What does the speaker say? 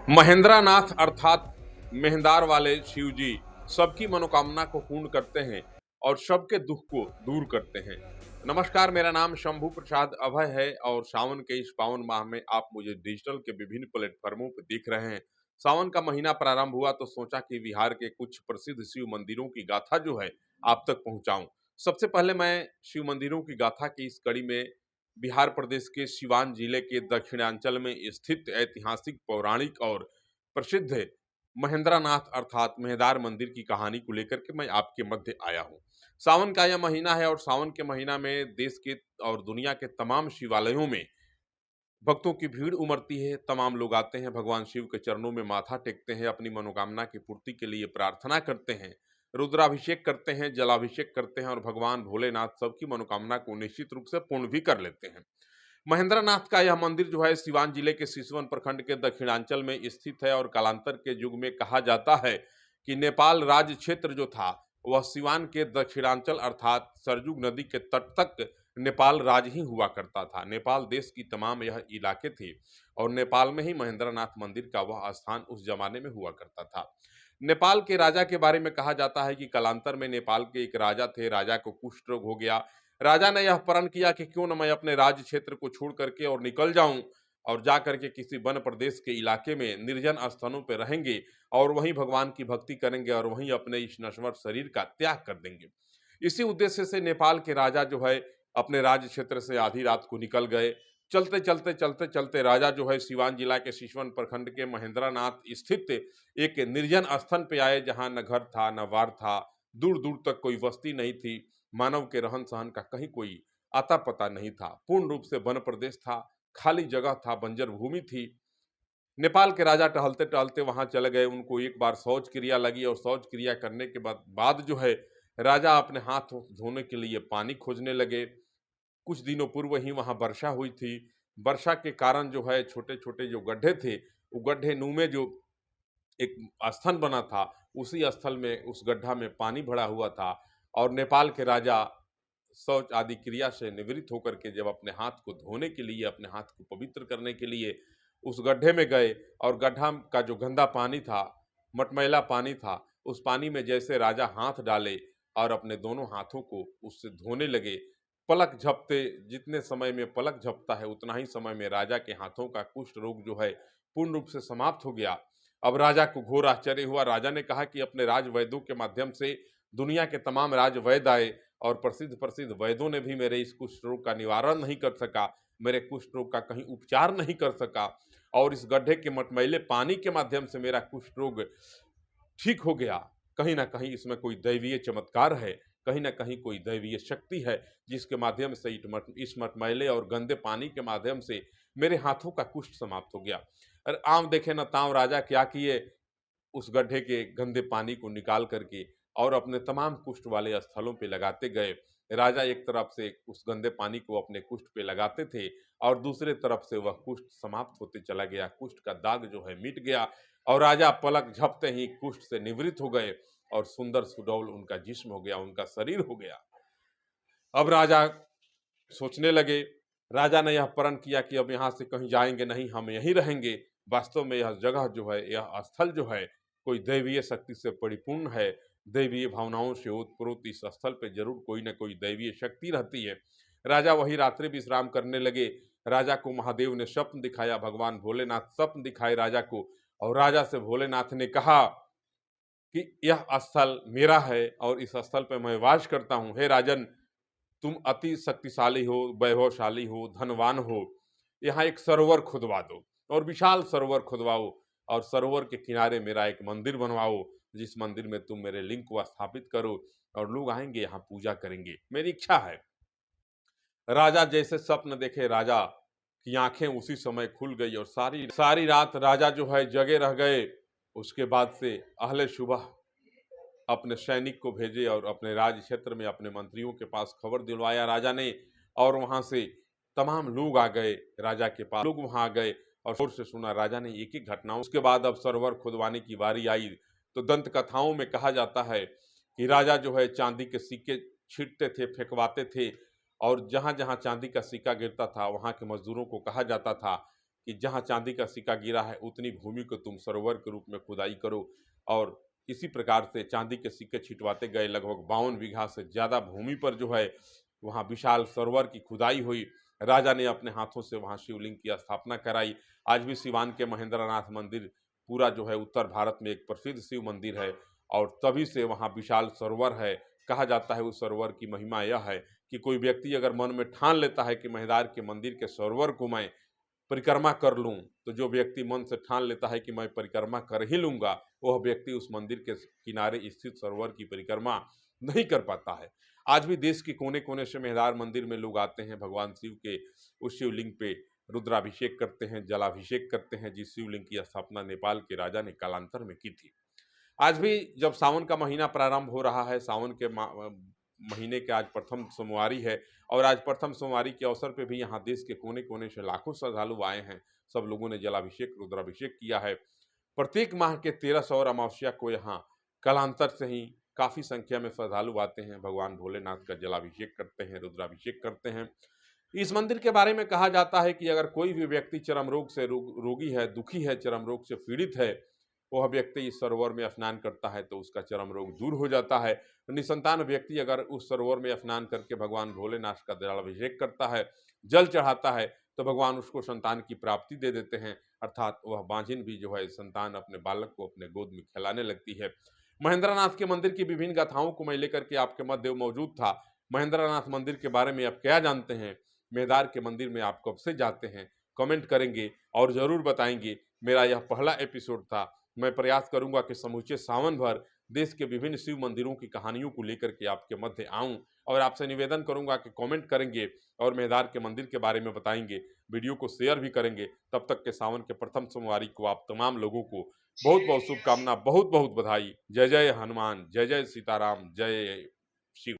महेंद्रनाथ अर्थात मेहंदार वाले शिव जी सबकी मनोकामना को पूर्ण करते हैं और सबके दुख को दूर करते हैं। नमस्कार, मेरा नाम शंभू प्रसाद अभय है और सावन के इस पावन माह में आप मुझे डिजिटल के विभिन्न प्लेटफॉर्मों पर देख रहे हैं। सावन का महीना प्रारंभ हुआ तो सोचा कि बिहार के कुछ प्रसिद्ध शिव मंदिरों की गाथा जो है आप तक पहुंचाऊं। सबसे पहले मैं शिव मंदिरों की गाथा की इस कड़ी में बिहार प्रदेश के सिवान जिले के दक्षिणांचल में स्थित ऐतिहासिक, पौराणिक और प्रसिद्ध महेंद्रनाथ अर्थात मेहदार मंदिर की कहानी को लेकर के मैं आपके मध्य आया हूँ। सावन का यह महीना है और सावन के महीना में देश के और दुनिया के तमाम शिवालयों में भक्तों की भीड़ उमड़ती है। तमाम लोग आते हैं, भगवान शिव के चरणों में माथा टेकते हैं, अपनी मनोकामना की पूर्ति के लिए प्रार्थना करते हैं, रुद्राभिषेक करते हैं, जलाभिषेक करते हैं और भगवान भोलेनाथ सबकी मनोकामना को निश्चित रूप से पूर्ण भी कर लेते हैं। महेंद्रनाथ का यह मंदिर जो है सिवान जिले के सिसवन प्रखंड के दक्षिणांचल में स्थित है और कालांतर के युग में कहा जाता है कि नेपाल राज्य क्षेत्र जो था वह सिवान के दक्षिणांचल अर्थात सरजुग नदी के तट तक नेपाल राज ही हुआ करता था। नेपाल देश की तमाम यह इलाके थे और नेपाल में ही महेंद्रनाथ मंदिर का वह स्थान उस जमाने में हुआ करता था। नेपाल के राजा के बारे में कहा जाता है कि कालांतर में नेपाल के एक राजा थे, राजा को कुष्ठ रोग हो गया। राजा ने यह प्रण किया कि क्यों न मैं अपने राज्य क्षेत्र को छोड़ करके और निकल जाऊं और जा करके किसी वन प्रदेश के इलाके में निर्जन स्थानों पर रहेंगे और वहीं भगवान की भक्ति करेंगे और वहीं अपने इस नश्वर शरीर का त्याग कर देंगे। इसी उद्देश्य से नेपाल के राजा जो है अपने राज्य क्षेत्र से आधी रात को निकल गए। चलते चलते चलते चलते राजा जो है सिवान जिला के सिसवन प्रखंड के महेंद्रनाथ स्थित एक निर्जन स्थान पे आए, जहां न घर था न वार था, दूर दूर तक कोई बस्ती नहीं थी, मानव के रहन सहन का कहीं कोई आता पता नहीं था। पूर्ण रूप से वन प्रदेश था, खाली जगह था, बंजर भूमि थी। नेपाल के राजा टहलते टहलते वहां चले गए। उनको एक बार शौच क्रिया लगी और शौच क्रिया करने के बाद जो है राजा अपने हाथ धोने के लिए पानी खोजने लगे। कुछ दिनों पूर्व ही वहां वर्षा हुई थी। वर्षा के कारण जो है छोटे छोटे जो गड्ढे थे, वो गड्ढे नुमा में जो एक स्थल बना था, उसी स्थल में उस गड्ढा में पानी भरा हुआ था और नेपाल के राजा शौच आदि क्रिया से निवृत्त होकर के जब अपने हाथ को धोने के लिए, अपने हाथ को पवित्र करने के लिए उस गड्ढे में गए और गड्ढा का जो गंदा पानी था, मटमैला पानी था, उस पानी में जैसे राजा हाथ डाले और अपने दोनों हाथों को उससे धोने लगे, पलक झपते जितने समय में पलक झपता है उतना ही समय में राजा के हाथों का कुष्ठ रोग जो है पूर्ण रूप से समाप्त हो गया। अब राजा को घोर आश्चर्य हुआ। राजा ने कहा कि अपने राज वैद्यों के माध्यम से दुनिया के तमाम राज वैद्य आए और प्रसिद्ध प्रसिद्ध वैद्यों ने भी मेरे इस कुष्ठ रोग का निवारण नहीं कर सका, मेरे कुष्ठ रोग का कहीं उपचार नहीं कर सका और इस गड्ढे के मटमैले पानी के माध्यम से मेरा कुष्ठ रोग ठीक हो गया। कहीं ना कहीं इसमें कोई दैवीय चमत्कार है, कहीं ना कहीं कोई दैवीय शक्ति है जिसके माध्यम से इस मटमैले और गंदे पानी के माध्यम से मेरे हाथों का कुष्ठ समाप्त हो गया। और आम देखे न ताव राजा क्या किए, उस गड्ढे के गंदे पानी को निकाल करके और अपने तमाम कुष्ठ वाले स्थलों पे लगाते गए। राजा एक तरफ से उस गंदे पानी को अपने कुष्ठ पे लगाते थे और दूसरे तरफ से वह कुष्ठ समाप्त होते चला गया, कुष्ठ का दाग जो है मिट गया और राजा पलक झपते ही कुष्ठ से निवृत्त हो गए और सुंदर सुडौल उनका जिस्म हो गया, उनका शरीर हो गया। अब राजा सोचने लगे, राजा ने यह प्रण किया कि अब यहाँ से कहीं जाएंगे नहीं, हम यहीं रहेंगे। वास्तव में यह जगह जो है, यह स्थल जो है कोई दैवीय शक्ति से परिपूर्ण है, दैवीय भावनाओं से ओतप्रोत इस स्थल पे जरूर कोई न कोई दैवीय शक्ति रहती है। राजा वही रात्रि विश्राम करने लगे। राजा को महादेव ने स्वप्न दिखाया, भगवान भोलेनाथ स्वप्न दिखाए राजा को और राजा से भोलेनाथ ने कहा कि यह स्थल मेरा है और इस स्थल पे मैं वास करता हूँ। हे राजन, तुम अति शक्तिशाली हो, वैभवशाली हो, धनवान हो, यहाँ एक सरोवर खुदवा दो और विशाल सरोवर खुदवाओ और सरोवर के किनारे मेरा एक मंदिर बनवाओ, जिस मंदिर में तुम मेरे लिंग को स्थापित करो और लोग आएंगे यहाँ पूजा करेंगे, मेरी इच्छा है। राजा जैसे स्वप्न देखे, राजा की आंखें उसी समय खुल गई और सारी सारी रात राजा जो है जगे रह गए। उसके बाद से अहले सुबह अपने सैनिक को भेजे और अपने राज्य क्षेत्र में अपने मंत्रियों के पास खबर दिलवाया राजा ने और वहां से तमाम लोग आ गए राजा के पास। लोग वहां आ गए और शोर से सुना राजा ने एक एक घटनाओं। उसके बाद अब सरोवर खुदवाने की बारी आई तो दंत कथाओं में कहा जाता है कि राजा जो है चांदी के सिक्के छींटते थे, फेंकवाते थे और जहां जहां चांदी का सिक्का गिरता था वहां के मजदूरों को कहा जाता था कि जहाँ चांदी का सिक्का गिरा है उतनी भूमि को तुम सरोवर के रूप में खुदाई करो। और इसी प्रकार से चांदी के सिक्के छिटवाते गए। लगभग 52 बीघा से ज़्यादा भूमि पर जो है वहाँ विशाल सरोवर की खुदाई हुई। राजा ने अपने हाथों से वहाँ शिवलिंग की स्थापना कराई। आज भी सिवान के महेंद्रनाथ मंदिर पूरा जो है उत्तर भारत में एक प्रसिद्ध शिव मंदिर है और तभी से वहाँ विशाल सरोवर है। कहा जाता है उस सरोवर की महिमा यह है कि कोई व्यक्ति अगर मन में ठान लेता है कि महेंद्र के मंदिर के सरोवर को मैं परिक्रमा कर लूं, तो जो व्यक्ति मन से ठान लेता है कि मैं परिक्रमा कर ही लूंगा, वह व्यक्ति उस मंदिर के किनारे स्थित सरोवर की परिक्रमा नहीं कर पाता है। आज भी देश के कोने कोने से मेहदार मंदिर में लोग आते हैं, भगवान शिव के उस शिवलिंग पे रुद्राभिषेक करते हैं, जलाभिषेक करते हैं, जिस शिवलिंग की स्थापना नेपाल के राजा ने कालांतर में की थी। आज भी जब सावन का महीना प्रारंभ हो रहा है, सावन के महीने के आज प्रथम सोमवारी है और आज प्रथम सोमवारी के अवसर पे भी यहाँ देश के कोने कोने से लाखों श्रद्धालु आए हैं। सब लोगों ने जलाभिषेक रुद्राभिषेक किया है। प्रत्येक माह के 13 और अमावस्या को यहाँ कालांतर से ही काफी संख्या में श्रद्धालु आते हैं, भगवान भोलेनाथ का जलाभिषेक करते हैं, रुद्राभिषेक करते हैं। इस मंदिर के बारे में कहा जाता है कि अगर कोई भी व्यक्ति चरम रोग से रोगी है, दुखी है, चरम रोग से पीड़ित है, वह व्यक्ति इस सरोवर में स्नान करता है तो उसका चरम रोग दूर हो जाता है। निसंतान व्यक्ति अगर उस सरोवर में स्नान करके भगवान भोलेनाथ का जलाभिषेक करता है, जल चढ़ाता है, तो भगवान उसको संतान की प्राप्ति दे देते हैं, अर्थात वह बांझिन भी जो है संतान अपने बालक को अपने गोद में खिलाने लगती है। महेंद्रनाथ के मंदिर की विभिन्न गाथाओं को मैं लेकर के आपके मध्य मौजूद था। महेंद्रनाथ मंदिर के बारे में आप क्या जानते हैं? मेहदार के मंदिर में आप कब से जाते हैं? कमेंट करेंगे और जरूर बताएंगे। मेरा यह पहला एपिसोड था। मैं प्रयास करूंगा कि समूचे सावन भर देश के विभिन्न शिव मंदिरों की कहानियों को लेकर के आपके मध्य आऊं और आपसे निवेदन करूंगा कि कमेंट करेंगे और मेहदार के मंदिर के बारे में बताएंगे, वीडियो को शेयर भी करेंगे। तब तक के सावन के प्रथम सोमवारी को आप तमाम लोगों को बहुत बहुत शुभकामना, बहुत बहुत बधाई। जय जय हनुमान, जय जय सीताराम, जय शिव।